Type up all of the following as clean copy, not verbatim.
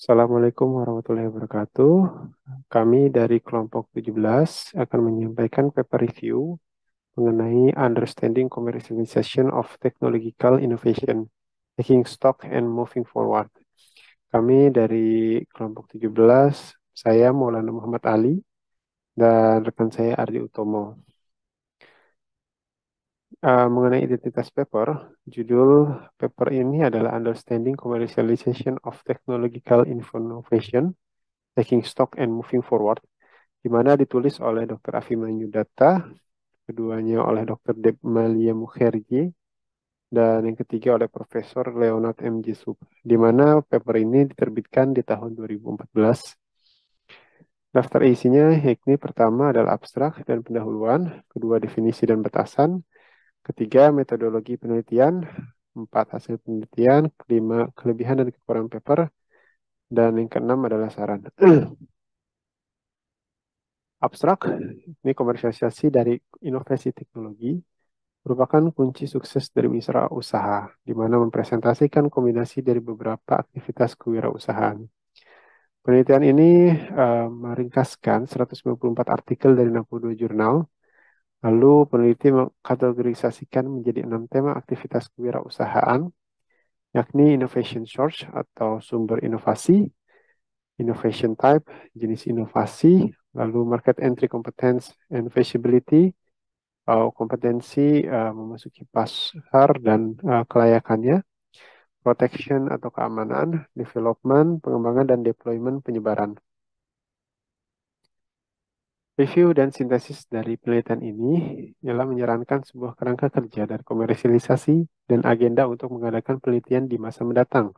Assalamualaikum warahmatullahi wabarakatuh. Kami dari kelompok 17 akan menyampaikan paper review mengenai Understanding Commercialization of Technological Innovation, Taking Stock and Moving Forward. Kami dari kelompok 17, saya Maulana Muhammad Ali dan rekan saya Ardi Utomo. Mengenai identitas paper, judul paper ini adalah Understanding Commercialization of Technological Innovation, Taking Stock and Moving Forward, di mana ditulis oleh Dr. Afimanyu Datta, keduanya oleh Dr. Debmalia Mukherjee, dan yang ketiga oleh Profesor Leonard M. Jessup, di mana paper ini diterbitkan di tahun 2014. Daftar isinya yakni pertama adalah abstrak dan pendahuluan, kedua definisi dan batasan, ketiga metodologi penelitian, empat hasil penelitian, kelima kelebihan dan kekurangan paper, dan yang keenam adalah saran. Abstrak, ini komersialisasi dari inovasi teknologi, merupakan kunci sukses dari wira usaha, di mana mempresentasikan kombinasi dari beberapa aktivitas kewirausahaan. Penelitian ini meringkaskan 194 artikel dari 62 jurnal, lalu peneliti mengkategorisasikan menjadi 6 tema aktivitas kewirausahaan, yakni innovation source atau sumber inovasi, innovation type, jenis inovasi, lalu market entry competence and feasibility, kompetensi memasuki pasar dan kelayakannya, protection atau keamanan, development, pengembangan, dan deployment penyebaran. Review dan sintesis dari penelitian ini ialah menyarankan sebuah kerangka kerja dan komersialisasi dan agenda untuk mengadakan penelitian di masa mendatang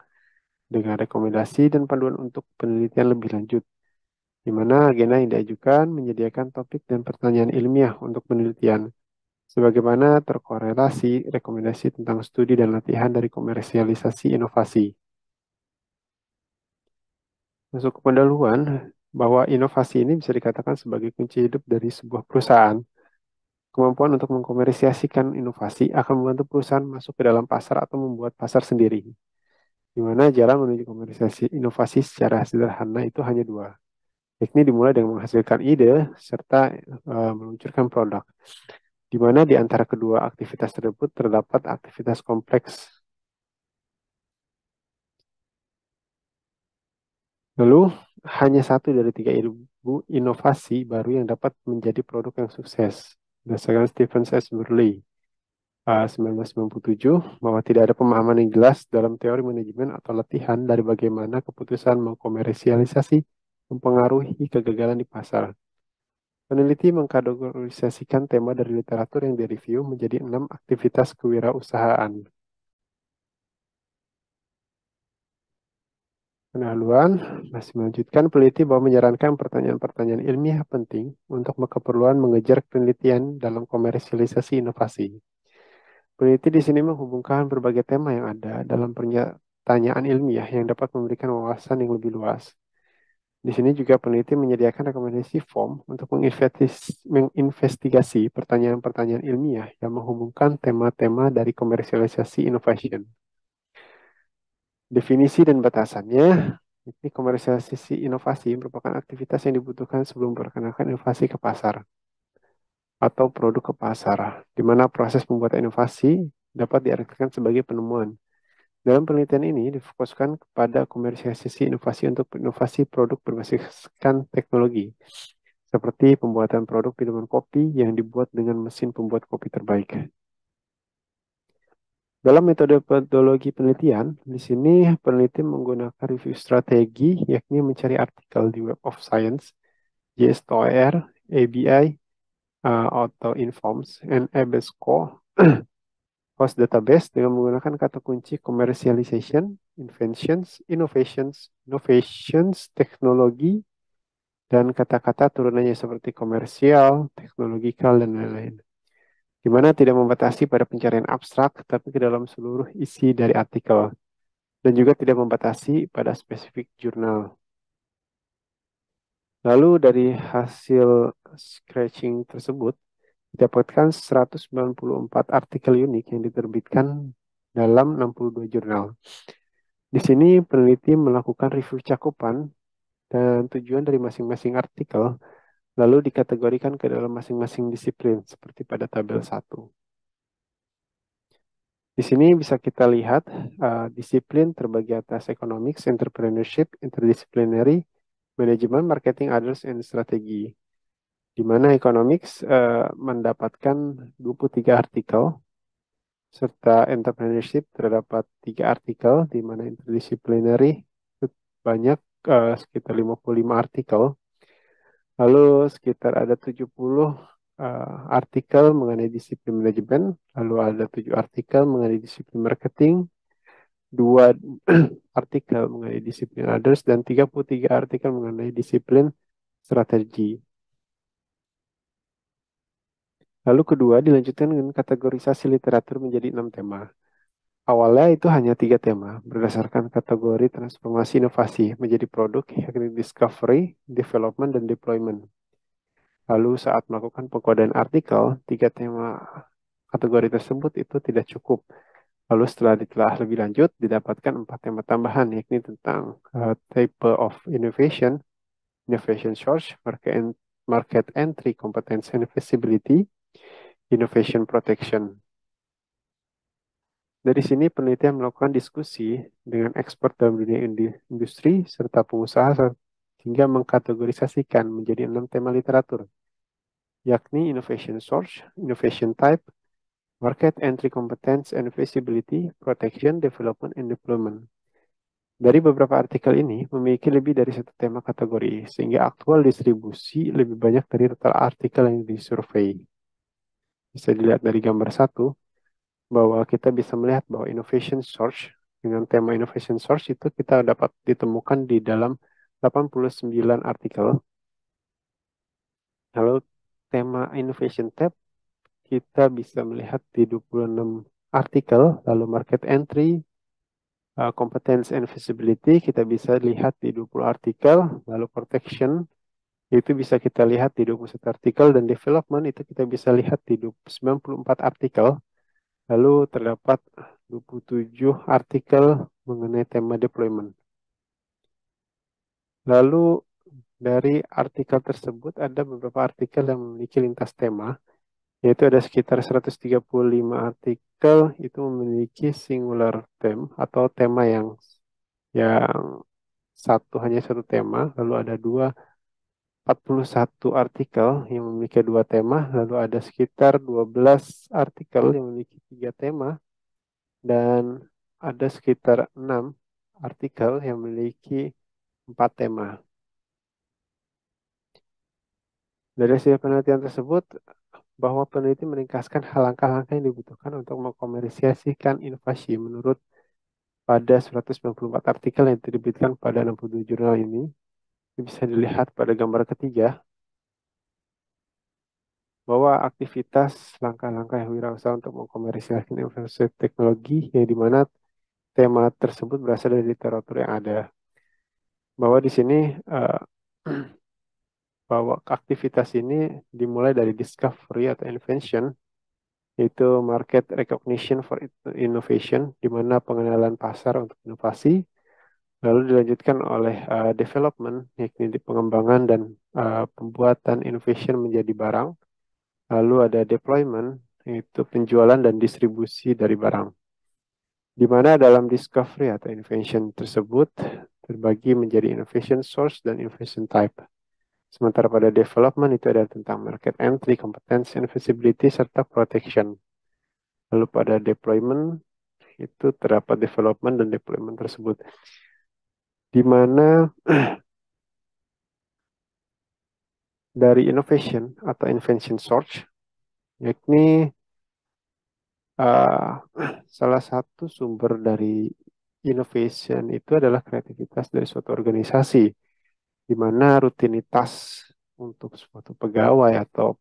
dengan rekomendasi dan panduan untuk penelitian lebih lanjut, di mana agenda yang diajukan menyediakan topik dan pertanyaan ilmiah untuk penelitian, sebagaimana terkorelasi rekomendasi tentang studi dan latihan dari komersialisasi inovasi. Masuk ke pendahuluan, bahwa inovasi ini bisa dikatakan sebagai kunci hidup dari sebuah perusahaan. Kemampuan untuk mengkomersiasikan inovasi akan membantu perusahaan masuk ke dalam pasar atau membuat pasar sendiri, di mana jalan menuju komersialisasi inovasi secara sederhana itu hanya dua, yakni dimulai dengan menghasilkan ide serta meluncurkan produk, di mana di antara kedua aktivitas tersebut terdapat aktivitas kompleks. Lalu, hanya satu dari 3 inovasi baru yang dapat menjadi produk yang sukses, berdasarkan Stephen S. Burley, 1997, bahwa tidak ada pemahaman yang jelas dalam teori manajemen atau latihan dari bagaimana keputusan mengkomersialisasi mempengaruhi kegagalan di pasar. Peneliti mengkategorisasikan tema dari literatur yang direview menjadi 6 aktivitas kewirausahaan. Pendahuluan masih melanjutkan, peneliti bahwa menyarankan pertanyaan-pertanyaan ilmiah penting untuk keperluan mengejar penelitian dalam komersialisasi inovasi. Peneliti di sini menghubungkan berbagai tema yang ada dalam pertanyaan ilmiah yang dapat memberikan wawasan yang lebih luas. Di sini juga peneliti menyediakan rekomendasi form untuk menginvestigasi pertanyaan-pertanyaan ilmiah yang menghubungkan tema-tema dari komersialisasi innovation. Definisi dan batasannya, ini komersialisasi inovasi merupakan aktivitas yang dibutuhkan sebelum memperkenalkan inovasi ke pasar atau produk ke pasar, di mana proses pembuatan inovasi dapat diartikan sebagai penemuan. Dalam penelitian ini difokuskan kepada komersialisasi inovasi untuk inovasi produk berbasiskan teknologi, seperti pembuatan produk minuman kopi yang dibuat dengan mesin pembuat kopi terbaik. Dalam metodologi penelitian, di sini peneliti menggunakan review strategi, yakni mencari artikel di Web of Science, JSTOR, ABI, Auto Informs, and EBSCO host database dengan menggunakan kata kunci commercialization, innovations, teknologi, dan kata-kata turunannya seperti komersial, teknologikal, dan lain-lain, di mana tidak membatasi pada pencarian abstrak, tapi ke dalam seluruh isi dari artikel, dan juga tidak membatasi pada spesifik jurnal. Lalu dari hasil scratching tersebut, didapatkan 194 artikel unik yang diterbitkan dalam 62 jurnal. Di sini peneliti melakukan review cakupan dan tujuan dari masing-masing artikel, lalu dikategorikan ke dalam masing-masing disiplin, seperti pada tabel 1. Di sini bisa kita lihat disiplin terbagi atas economics, entrepreneurship, interdisciplinary, manajemen, marketing, others, and strategi. Di mana economics mendapatkan 23 artikel, serta entrepreneurship terdapat 3 artikel, di mana interdisciplinary banyak sekitar 55 artikel. Lalu sekitar ada 70 artikel mengenai disiplin manajemen, lalu ada 7 artikel mengenai disiplin marketing, 2 artikel mengenai disiplin others, dan 33 artikel mengenai disiplin strategi. Lalu kedua dilanjutkan dengan kategorisasi literatur menjadi 6 tema. Awalnya itu hanya 3 tema berdasarkan kategori transformasi inovasi menjadi produk, yakni discovery, development, dan deployment. Lalu saat melakukan pengkodean artikel, 3 tema kategori tersebut itu tidak cukup. Lalu setelah ditelaah lebih lanjut, didapatkan 4 tema tambahan, yakni tentang type of innovation, innovation source, market entry, competence and feasibility, innovation protection. Dari sini penelitian melakukan diskusi dengan expert dalam dunia industri serta pengusaha hingga mengkategorisasikan menjadi 6 tema literatur, yakni innovation source, innovation type, market entry competence and feasibility, protection, development, and deployment. Dari beberapa artikel ini memiliki lebih dari 1 tema kategori, sehingga aktual distribusi lebih banyak dari total artikel yang disurvei. Bisa dilihat dari gambar 1, bahwa kita bisa melihat bahwa innovation source, dengan tema innovation source itu kita dapat ditemukan di dalam 89 artikel. Lalu tema innovation tab kita bisa melihat di 26 artikel, lalu market entry, competence and feasibility kita bisa lihat di 20 artikel, lalu protection itu bisa kita lihat di 21 artikel, dan development itu kita bisa lihat di 94 artikel. Lalu terdapat 27 artikel mengenai tema deployment. Lalu dari artikel tersebut ada beberapa artikel yang memiliki lintas tema, yaitu ada sekitar 135 artikel itu memiliki singular theme atau tema yang hanya satu tema, lalu ada 41 artikel yang memiliki 2 tema, lalu ada sekitar 12 artikel yang memiliki 3 tema, dan ada sekitar 6 artikel yang memiliki 4 tema. Dari hasil penelitian tersebut, bahwa peneliti meringkaskan langkah-langkah yang dibutuhkan untuk mengkomersialisasikan inovasi menurut pada 194 artikel yang diterbitkan pada 62 jurnal ini. Bisa dilihat pada gambar ketiga, bahwa aktivitas langkah-langkah wirausaha untuk mengkomersialisasikan inovasi teknologi yang dimana tema tersebut berasal dari literatur yang ada. Bahwa di sini bahwa aktivitas ini dimulai dari discovery atau invention, yaitu market recognition for innovation, di mana pengenalan pasar untuk inovasi, lalu dilanjutkan oleh development, yakni di pengembangan dan pembuatan innovation menjadi barang, lalu ada deployment, yaitu penjualan dan distribusi dari barang. Di mana dalam discovery atau invention tersebut terbagi menjadi innovation source dan innovation type. Sementara pada development itu ada tentang market entry, competence, and feasibility, serta protection. Lalu pada deployment itu terdapat development dan deployment tersebut. Di mana dari innovation atau invention source, yakni salah satu sumber dari innovation itu adalah kreativitas dari suatu organisasi, di mana rutinitas untuk suatu pegawai atau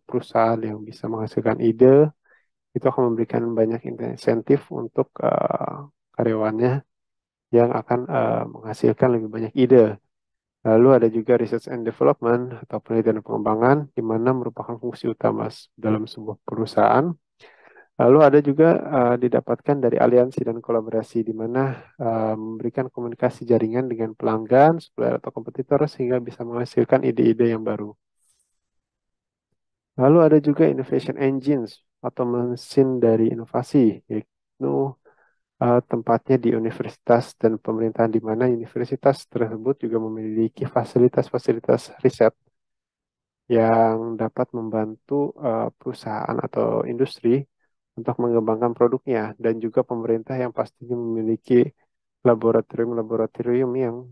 perusahaan yang bisa menghasilkan ide itu akan memberikan banyak insentif untuk karyawannya yang akan menghasilkan lebih banyak ide. Lalu ada juga research and development atau penelitian dan pengembangan, di mana merupakan fungsi utama dalam sebuah perusahaan. Lalu ada juga didapatkan dari aliansi dan kolaborasi di mana memberikan komunikasi jaringan dengan pelanggan, supplier atau kompetitor sehingga bisa menghasilkan ide-ide yang baru. Lalu ada juga innovation engines atau mesin dari inovasi, yaitu tempatnya di universitas dan pemerintahan di mana universitas tersebut juga memiliki fasilitas-fasilitas riset yang dapat membantu perusahaan atau industri untuk mengembangkan produknya dan juga pemerintah yang pastinya memiliki laboratorium-laboratorium yang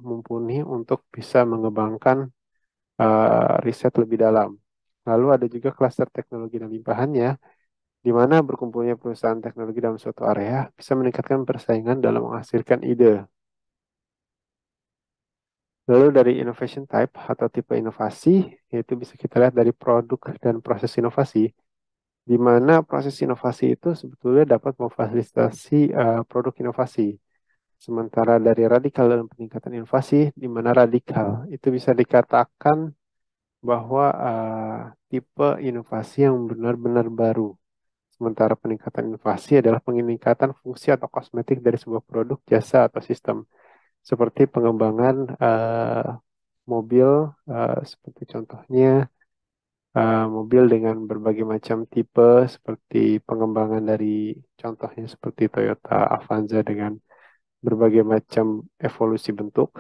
mumpuni untuk bisa mengembangkan riset lebih dalam. Lalu ada juga klaster teknologi dan limpahannya, di mana berkumpulnya perusahaan teknologi dalam suatu area bisa meningkatkan persaingan dalam menghasilkan ide. Lalu dari innovation type atau tipe inovasi, yaitu bisa kita lihat dari produk dan proses inovasi, di mana proses inovasi itu sebetulnya dapat memfasilitasi produk inovasi. Sementara dari radikal dalam peningkatan inovasi, di mana radikal itu bisa dikatakan bahwa tipe inovasi yang benar-benar baru. Sementara peningkatan inovasi adalah peningkatan fungsi atau kosmetik dari sebuah produk, jasa, atau sistem. Seperti pengembangan mobil, seperti contohnya mobil dengan berbagai macam tipe, seperti pengembangan dari contohnya seperti Toyota Avanza dengan berbagai macam evolusi bentuk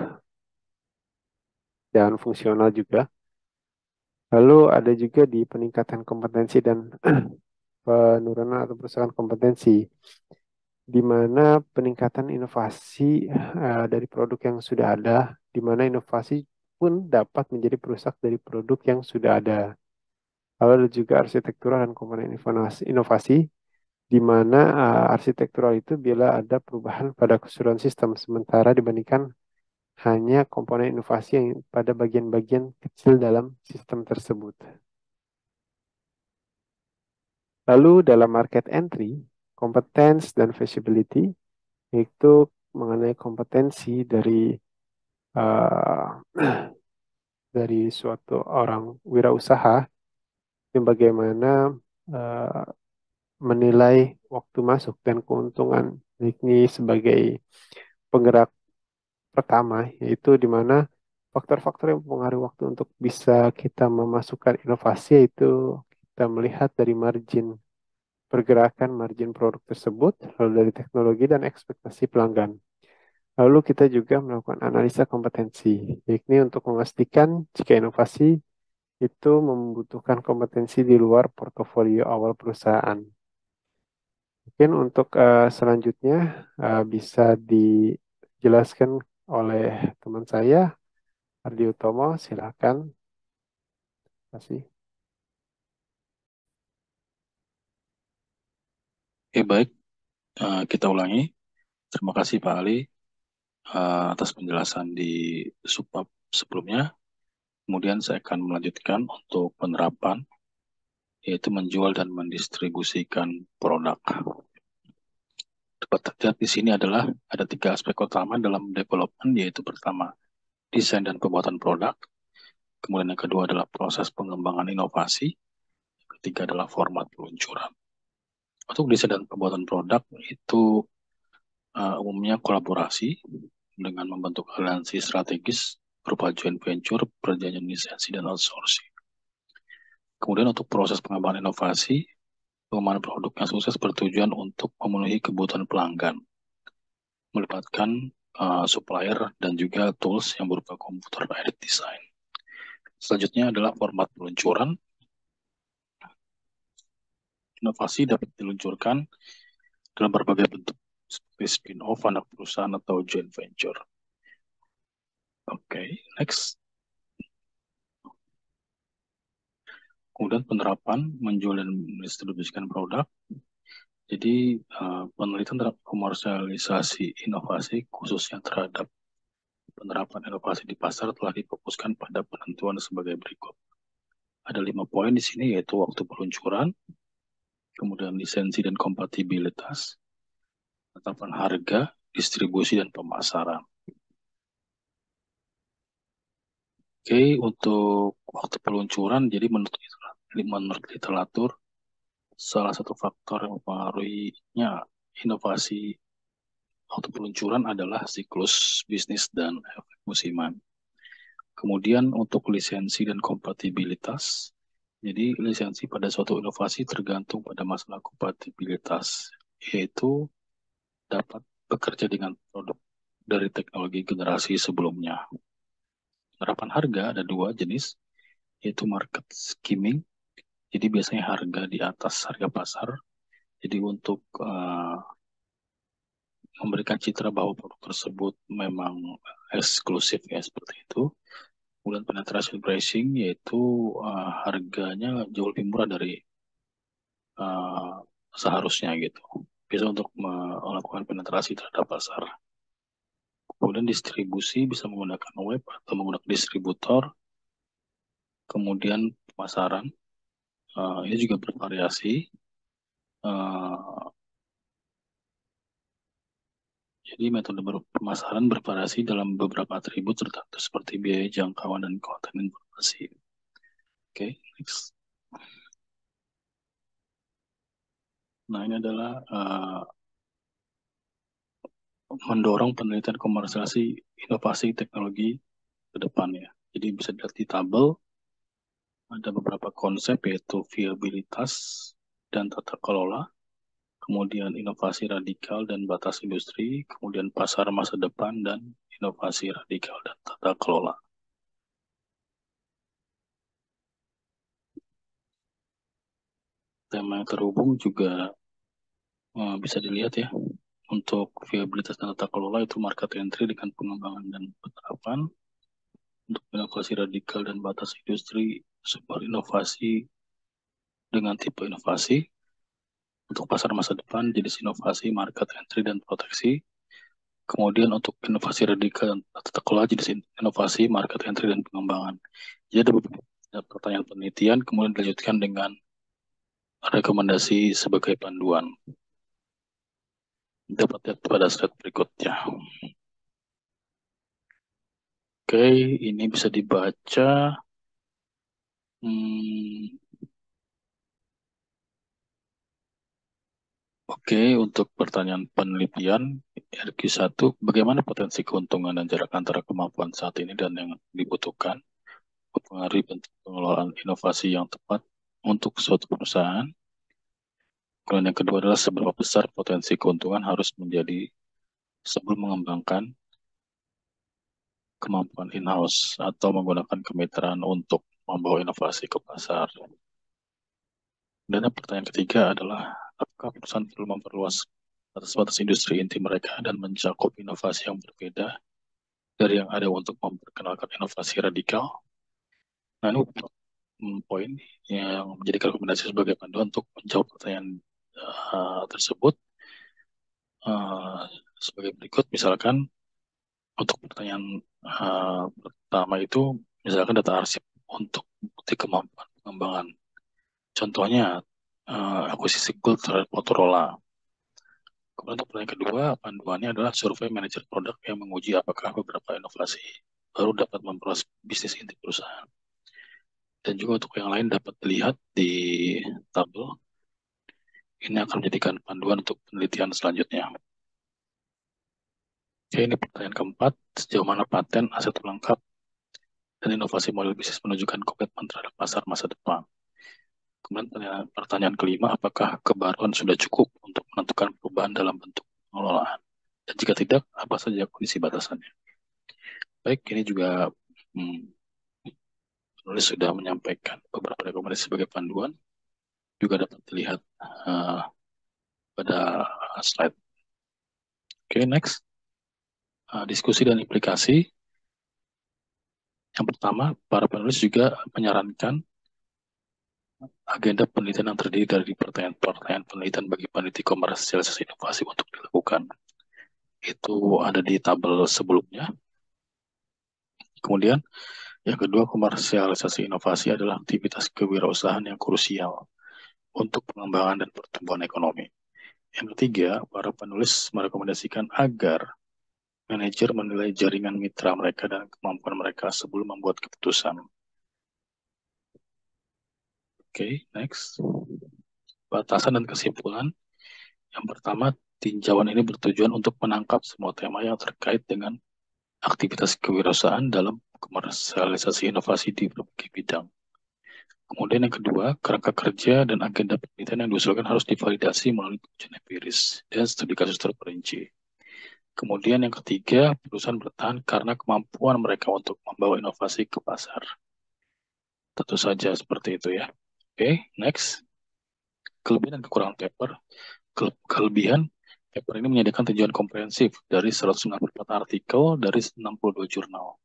dan fungsional juga. Lalu ada juga di peningkatan kompetensi dan penurunan atau perusahaan kompetensi, di mana peningkatan inovasi dari produk yang sudah ada, di mana inovasi pun dapat menjadi perusak dari produk yang sudah ada. Lalu ada juga arsitektural dan komponen inovasi, di mana arsitektural itu bila ada perubahan pada keseluruhan sistem, sementara dibandingkan hanya komponen inovasi yang pada bagian-bagian kecil dalam sistem tersebut. Lalu dalam market entry, competence dan feasibility, yaitu mengenai kompetensi uh, dari suatu orang wirausaha yang bagaimana uh, menilai waktu masuk dan keuntungan ini sebagai penggerak pertama, yaitu di mana faktor-faktor yang mempengaruhi waktu untuk bisa kita memasukkan inovasi, yaitu kita melihat dari margin pergerakan margin produk tersebut, lalu dari teknologi dan ekspektasi pelanggan. Lalu kita juga melakukan analisa kompetensi, yakni untuk memastikan jika inovasi itu membutuhkan kompetensi di luar portofolio awal perusahaan. Mungkin untuk selanjutnya bisa dijelaskan oleh teman saya, Ardi Utomo, silakan. Terima kasih. Oke, baik. Kita ulangi. Terima kasih Pak Ali atas penjelasan di subbab sebelumnya. Kemudian saya akan melanjutkan untuk penerapan, yaitu menjual dan mendistribusikan produk. Dapat terlihat di sini adalah ada 3 aspek utama dalam development, yaitu pertama, desain dan pembuatan produk. Kemudian yang kedua adalah proses pengembangan inovasi. Ketiga adalah format peluncuran. Untuk desain dan pembuatan produk itu umumnya kolaborasi dengan membentuk aliansi strategis berupa joint venture, perjanjian lisensi, dan outsourcing. Kemudian untuk proses pengembangan inovasi, pengembangan produk yang sukses bertujuan untuk memenuhi kebutuhan pelanggan, melibatkan supplier dan juga tools yang berupa komputer aided design. Selanjutnya adalah format peluncuran. Inovasi dapat diluncurkan dalam berbagai bentuk, seperti spin-off, anak perusahaan, atau joint venture. Oke, next. Kemudian penerapan, menjual dan mendistribusikan produk. Jadi penelitian terhadap komersialisasi inovasi khususnya terhadap penerapan inovasi di pasar telah difokuskan pada penentuan sebagai berikut. Ada 5 poin di sini, yaitu waktu peluncuran, kemudian lisensi dan kompatibilitas, penetapan harga, distribusi, dan pemasaran. Oke, untuk waktu peluncuran, jadi menurut literatur, salah satu faktor yang mempengaruhinya inovasi atau peluncuran adalah siklus bisnis dan efek musiman. Kemudian untuk lisensi dan kompatibilitas, jadi lisensi pada suatu inovasi tergantung pada masalah kompatibilitas, yaitu dapat bekerja dengan produk dari teknologi generasi sebelumnya. Penerapan harga ada dua jenis, yaitu market skimming, jadi biasanya harga di atas harga pasar. Jadi untuk memberikan citra bahwa produk tersebut memang eksklusif ya seperti itu. Kemudian penetration pricing yaitu harganya jauh lebih murah dari uh, seharusnya gitu. Bisa untuk melakukan penetrasi terhadap pasar. Kemudian distribusi bisa menggunakan web atau menggunakan distributor. Kemudian pemasaran ini juga bervariasi. Uh, Jadi metode pemasaran bervariasi dalam beberapa atribut tertentu seperti biaya jangkauan dan konten informasi. Oke, next. Nah, ini adalah mendorong penelitian komersialisasi inovasi teknologi ke depan ya. Jadi bisa dilihat di tabel, ada beberapa konsep yaitu viabilitas dan tata kelola, kemudian inovasi radikal dan batas industri, kemudian pasar masa depan dan inovasi radikal dan tata kelola. Tema yang terhubung juga bisa dilihat ya. Untuk viabilitas dan tata kelola itu market entry dengan pengembangan dan penerapan. Untuk inovasi radikal dan batas industri, sebuah inovasi dengan tipe inovasi. Untuk pasar masa depan, jenis inovasi, market entry, dan proteksi. Kemudian untuk inovasi radikal dan tata kelola, jenis inovasi, market entry, dan pengembangan. Jadi ada beberapa pertanyaan penelitian, kemudian dilanjutkan dengan rekomendasi sebagai panduan. Dapat lihat pada slide berikutnya. Oke, ini bisa dibaca. Oke, untuk pertanyaan penelitian RQ1, bagaimana potensi keuntungan dan jarak antara kemampuan saat ini dan yang dibutuhkan mempengaruhi bentuk pengelolaan inovasi yang tepat untuk suatu perusahaan? Kemudian yang kedua adalah seberapa besar potensi keuntungan harus menjadi sebelum mengembangkan kemampuan in-house atau menggunakan kemitraan untuk membawa inovasi ke pasar. Dan yang pertanyaan ketiga adalah apakah perusahaan perlu memperluas batas-batas industri inti mereka dan mencakup inovasi yang berbeda dari yang ada untuk memperkenalkan inovasi radikal? Nah, ini poin yang menjadi rekomendasi sebagai panduan untuk menjawab pertanyaan tersebut sebagai berikut. Misalkan untuk pertanyaan pertama itu, misalkan data arsip untuk bukti kemampuan pengembangan. Contohnya, akuisisi Gold terhadap Motorola. Kemudian untuk pertanyaan kedua, panduannya adalah survei manajer produk yang menguji apakah beberapa inovasi baru dapat memperluas bisnis inti perusahaan. Dan juga untuk yang lain dapat dilihat di tabel. Ini akan menjadikan panduan untuk penelitian selanjutnya. Oke, ini pertanyaan keempat. Sejauh mana paten, aset pelengkap, dan inovasi model bisnis menunjukkan komitmen terhadap pasar masa depan? Kemudian pertanyaan kelima, apakah kebaruan sudah cukup untuk menentukan perubahan dalam bentuk pengelolaan? Dan jika tidak, apa saja kondisi batasannya? Baik, ini juga penulis sudah menyampaikan beberapa rekomendasi sebagai panduan. Juga dapat dilihat pada slide. Oke, next. Diskusi dan implikasi. Yang pertama, para penulis juga menyarankan agenda penelitian yang terdiri dari pertanyaan-pertanyaan penelitian bagi peneliti komersialisasi inovasi untuk dilakukan. Itu ada di tabel sebelumnya. Kemudian, yang kedua, komersialisasi inovasi adalah aktivitas kewirausahaan yang krusial untuk pengembangan dan pertumbuhan ekonomi. Yang ketiga, para penulis merekomendasikan agar manajer menilai jaringan mitra mereka dan kemampuan mereka sebelum membuat keputusan. Oke, next. batasan dan kesimpulan. Yang pertama, tinjauan ini bertujuan untuk menangkap semua tema yang terkait dengan aktivitas kewirausahaan dalam komersialisasi inovasi di berbagai bidang. Kemudian yang kedua, kerangka kerja dan agenda penelitian yang diusulkan harus divalidasi melalui ujian empiris dan studi kasus terperinci. Kemudian yang ketiga, perusahaan bertahan karena kemampuan mereka untuk membawa inovasi ke pasar. Tentu saja seperti itu ya. Oke, next. Kelebihan dan kekurangan paper. Kelebihan, paper ini menyediakan tinjauan komprehensif dari 194 artikel dari 62 jurnal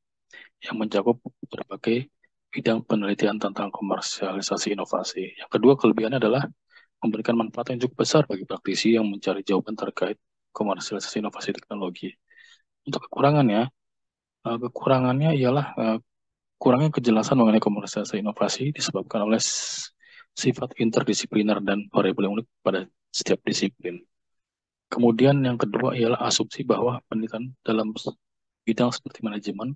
yang mencakup berbagai bidang penelitian tentang komersialisasi inovasi. Yang kedua, kelebihannya adalah memberikan manfaat yang cukup besar bagi praktisi yang mencari jawaban terkait komersialisasi inovasi teknologi. Untuk kekurangannya ialah kurangnya kejelasan mengenai komersialisasi inovasi disebabkan oleh sifat interdisipliner dan variabel yang unik pada setiap disiplin. Kemudian yang kedua ialah asumsi bahwa penelitian dalam bidang seperti manajemen,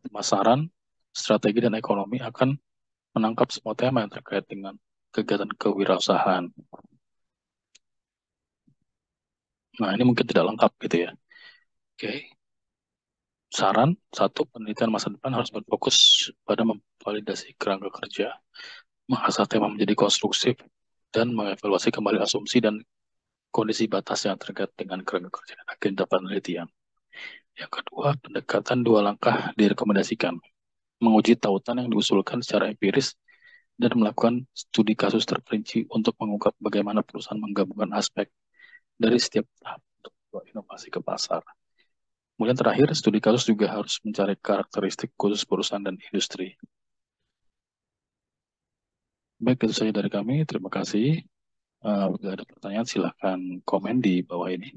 pemasaran, strategi, dan ekonomi akan menangkap semua tema yang terkait dengan kegiatan kewirausahaan. Nah, ini mungkin tidak lengkap gitu ya. Oke. Saran, satu, penelitian masa depan harus berfokus pada memvalidasi kerangka kerja, mengasah tema menjadi konstruksif, dan mengevaluasi kembali asumsi dan kondisi batas yang terkait dengan kerangka kerja dan agenda penelitian. Yang kedua, pendekatan dua langkah direkomendasikan. Menguji tautan yang diusulkan secara empiris dan melakukan studi kasus terperinci untuk mengungkap bagaimana perusahaan menggabungkan aspek dari setiap tahap untuk membawa inovasi ke pasar. Kemudian terakhir, studi kasus juga harus mencari karakteristik khusus perusahaan dan industri. Baik, itu saja dari kami. Terima kasih. Jika ada pertanyaan, silahkan komen di bawah ini.